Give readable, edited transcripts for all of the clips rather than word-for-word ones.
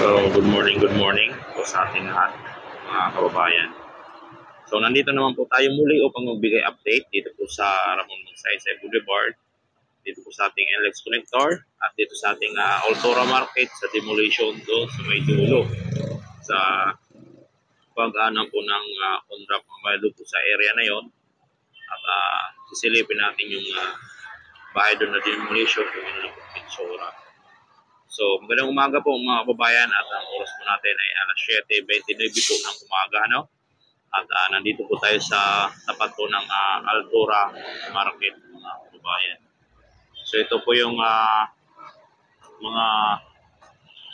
So, good morning po sa ating lahat, mga kababayan. So, nandito naman po tayo muli upang magbigay update dito po sa Ramon Magsaysay Boulevard, dito po sa ating NLEX connector, at dito sa ating Altura Market sa demolition doon sa may dulo. Sa pag-anam po ng on-ramp doon po sa area na yon. At sisilipin natin yung bahay doon na demolition kung ano na po pitsura. So, magandang umaga po mga kababayan, at ang oras po natin ay alas 7:29 po ng umaga, no? At nandito po tayo sa tapat po ng Altura Market, mga kababayan. So, ito po yung mga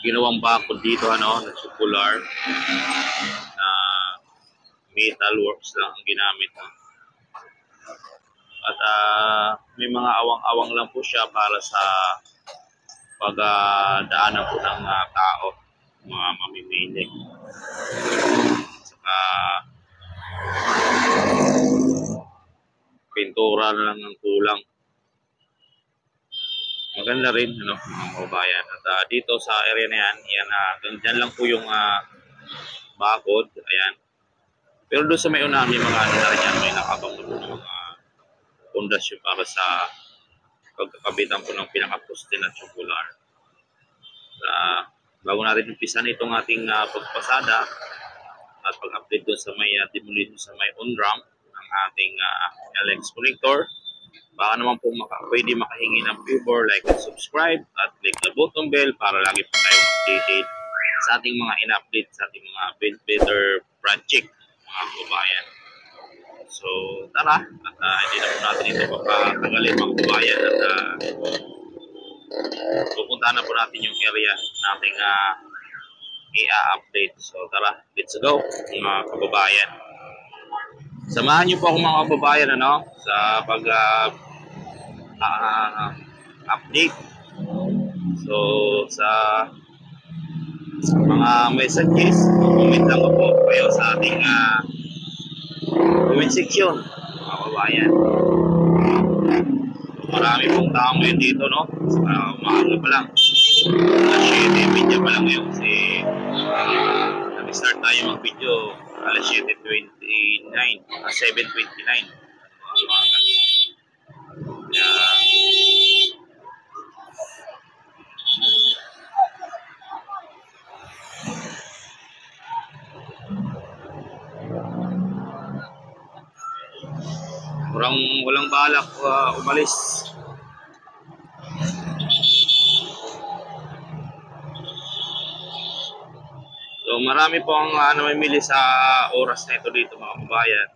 ginawang bakod dito, ano, na circular na metal works lang ang ginamit, no? At may mga awang-awang lang po siya para sa pagdaanan po ng tao, mga mamimili. Saka pintura na lang ng kulang. Maganda rin, ano, mga kababayan. At dito sa area na yan, dyan lang po yung bakod. Ayan. Pero doon sa may unahan, may mga ano na rin yan, may nakabang na po ng mga pundasyon para sa pagkakabitan po ng pinaka-poste na tubular. Bago natin umpisan itong ating pagpasada at pag-update doon sa may demolition sa may on-ramp ng ating NLEX connector, baka naman po pwede makahingi ng favor, like and subscribe at click the button bell para lagi po tayong updated sa ating mga in-update sa ating mga build better project, mga kababayan. So, tara, at hindi na po natin ito papatagalin, mga kababayan, at pupuntahan na po natin yung area nating i-update. So, tara, let's go, mga kababayan. Samahan niyo po ako, mga kababayan, ano, sa pag-update. So, sa mga messages, comment lang po kayo sa ating comment section, mga kababayan. Marami pong tao ngayon dito, no? Umaga pa lang. Alas 7:30 pa lang ngayon kasi nag-start tayo mag-video alas 7:29, 7:29. Walang balak umalis. So marami po ang namimili sa oras na ito dito, mga kababayan.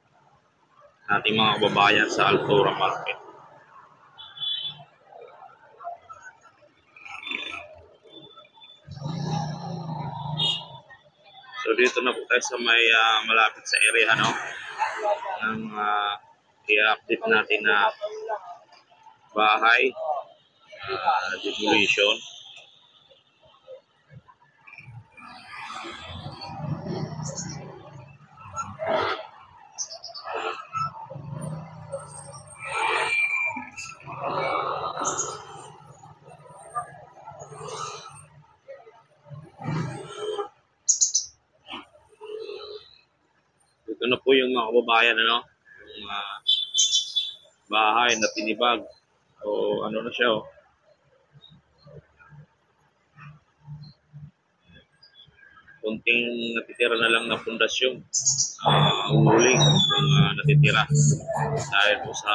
Ating mga kababayan sa Altura Market. So dito na po tayo sa may malapit sa area, no? Ng i-update natin na bahay demolition. Ito na po yung mga kababayan, ano, yung bahay na tinibag o ano na siya, oh. Kunting natitira na lang na pundasyon, uling yung natitira dahil po sa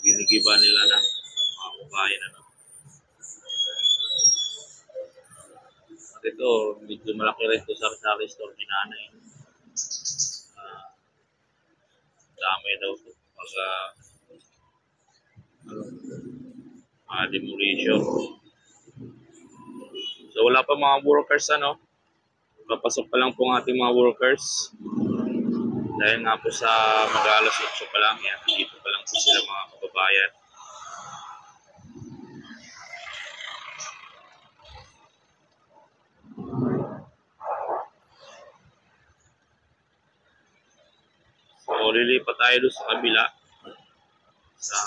ginigiba nila na mga kababayan, ano. At ito, medyo malaki rin ito sa store ni nanay. Dami daw ito pag demolition. So wala pa mga workers, ano, papasok pa lang po ang ating mga workers dahil nga po sa mag-alas 8 pa lang yan, dito pa lang po sila, mga kababayan. So lilipat tayo doon sa kabila sa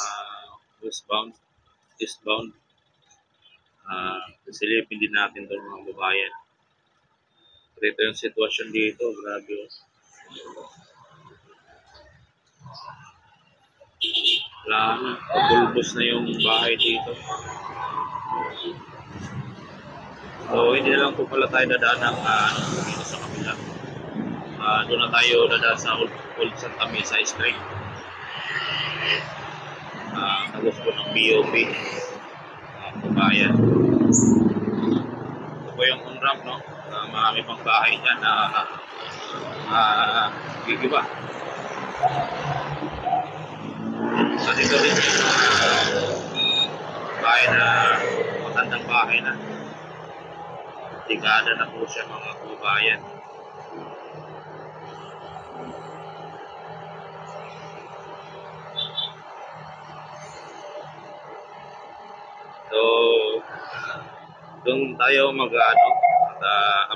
westbound. Silipin din natin itong mga babayan. Ito yung sitwasyon dito. Grabe. Wala na. Pabulbos na yung bahay dito. So, hindi na lang po pala tayo dadaan ng dito sa kabila. Doon na tayo dadaan sa Old Santa Mesa Street. Tagos po ng BOP. Babayan. Ito po yung on-ramp, no? Marami pang bahay dyan na gigiba. So, dito rin bahay na matandang bahay na. Dekada na po siya, mga kababayan. So, doon tayo mag-ano at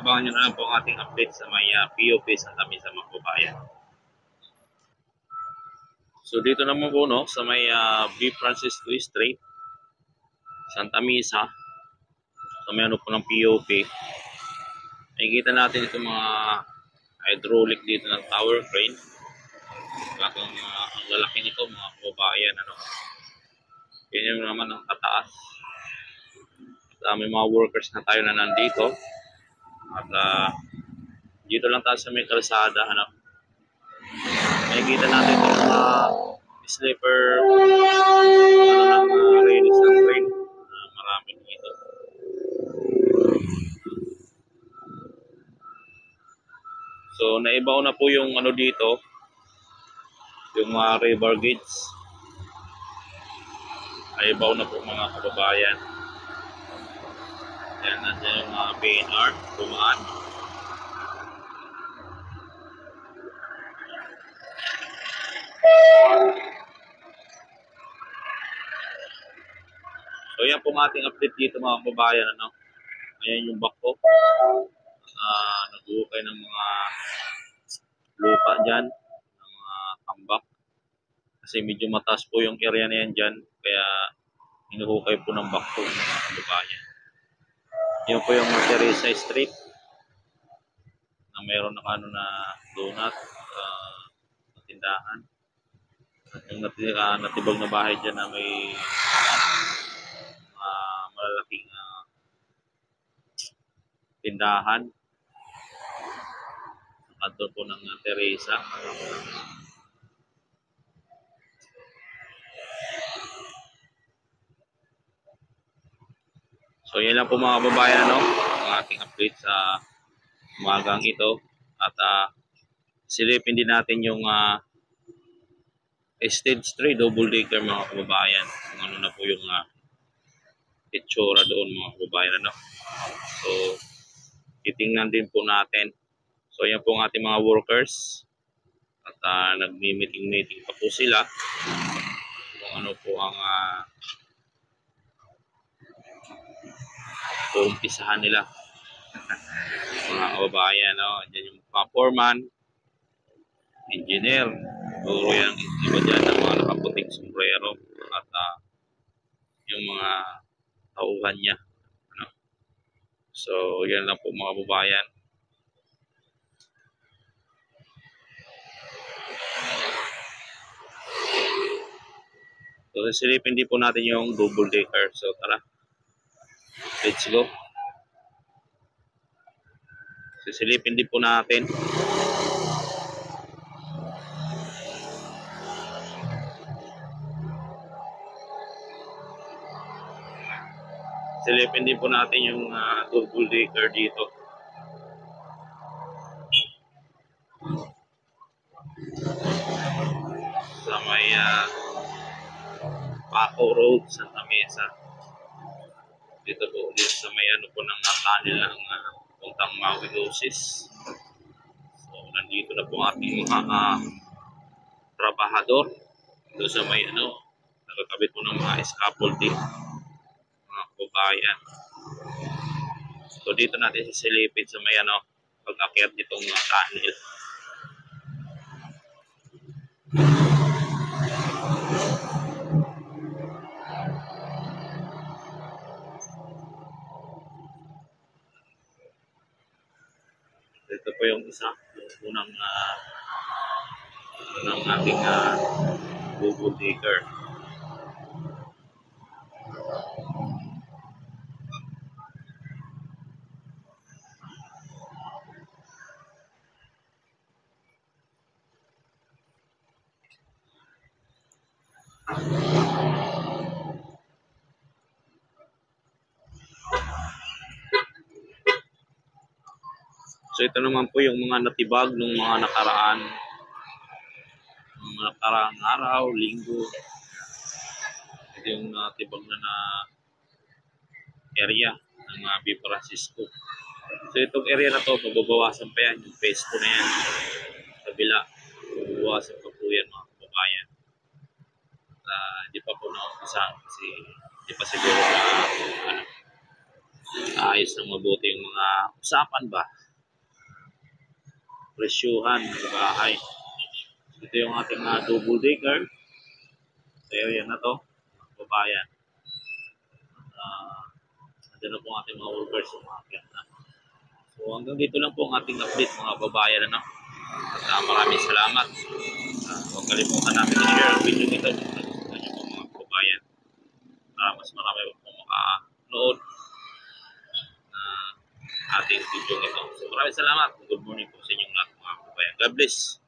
abangan nyo na lang po ang ating update sa may POP Santa Mesa, mga kababayan. So, dito naman po, no, sa may B. Francisco Street, Santa Mesa, so may ano po ng POP. Nakikita natin itong mga hydraulic dito ng tower crane. Ang lalaki nito, mga kababayan, ano. Yan yung naman ang kataas. At may mga workers na tayo na nandito. At dito lang tayo sa may kalsada, ano. Nakikita natin itong mga sleeper release ng train. Marami dito. So, naibaw na po yung ano dito, yung mga river gates. Naibaw na po, mga kababayan. Yan, nandiyan yung mga PNR, tumaan. So, yan po ating update dito, mga kababayan, ano. Ayan yung bako. Nag-uukay ng mga lupa dyan, ng mga tambak. Kasi medyo mataas po yung area na yan dyan, kaya hinuhukay po ng bako, mga kababayan. Yan po yung Teresa Street na mayroon na na donut na tindahan. At yung natibag na bahay dyan na may malalaking tindahan at doon po ng Teresa. So yan lang po, mga babayan, ano, ang ating update sa umagang ito. At silipin din natin yung stage 3 double decker, mga kababayan. Kung ano na po yung itsura doon, mga kababayan, ano. So titingnan din po natin. So yan po ang ating mga workers. At nagmi-meeting pa po sila kung ano po ang umpisahan nila. Mga kababayan, no? Diyan yung mga foreman, engineer, puro yan, iba dyan ng mga nakaputing sombrero at yung mga tauhan niya, ano? So yan lang po, mga kababayan. So silipin din po natin yung double decker. So tara, let's go. Sisilipin din po natin. Silipin din po natin yung double decker dito. Sa may Paco Road, Santa Mesa. Dito po, dito sa may ano po ng tunnel ng puntang Maui Lucis. So, nandito na po ating mga trabahador. Dito sa may ano, nagkakabit po ng mga scaffolding, mga kababayan. So, dito natin sisilipin sa may ano, pag-akyat nitong tunnel. Ito po yung isa, yung unang ating bubble digger. So ito naman po yung mga natibag ng mga nakaraan araw, linggo. Ito yung natibag na area ng B. Francisco. So itong area na to, mababawasan pa yan, yung phase 2 na yan. Kabila, mababawasan pa po yan mga kababayan. Hindi pa po na-umpisahan kasi hindi pa siguro ayos ng mabuti yung mga usapan ba, presyuhan ng bahay. Ito yung ating double decker sa area na to, kababayan. Nandiyan na po ang ating mga workers umakyat na. So hanggang dito lang po ang ating update mga kababayan. At maraming salamat. Huwag kalimutan namin i-share ang video nito sa inyo po mga kababayan. Mas marami po makanood na ating video nito. So maraming salamat. Good morning po sa inyong lahat mga kababayan. God bless.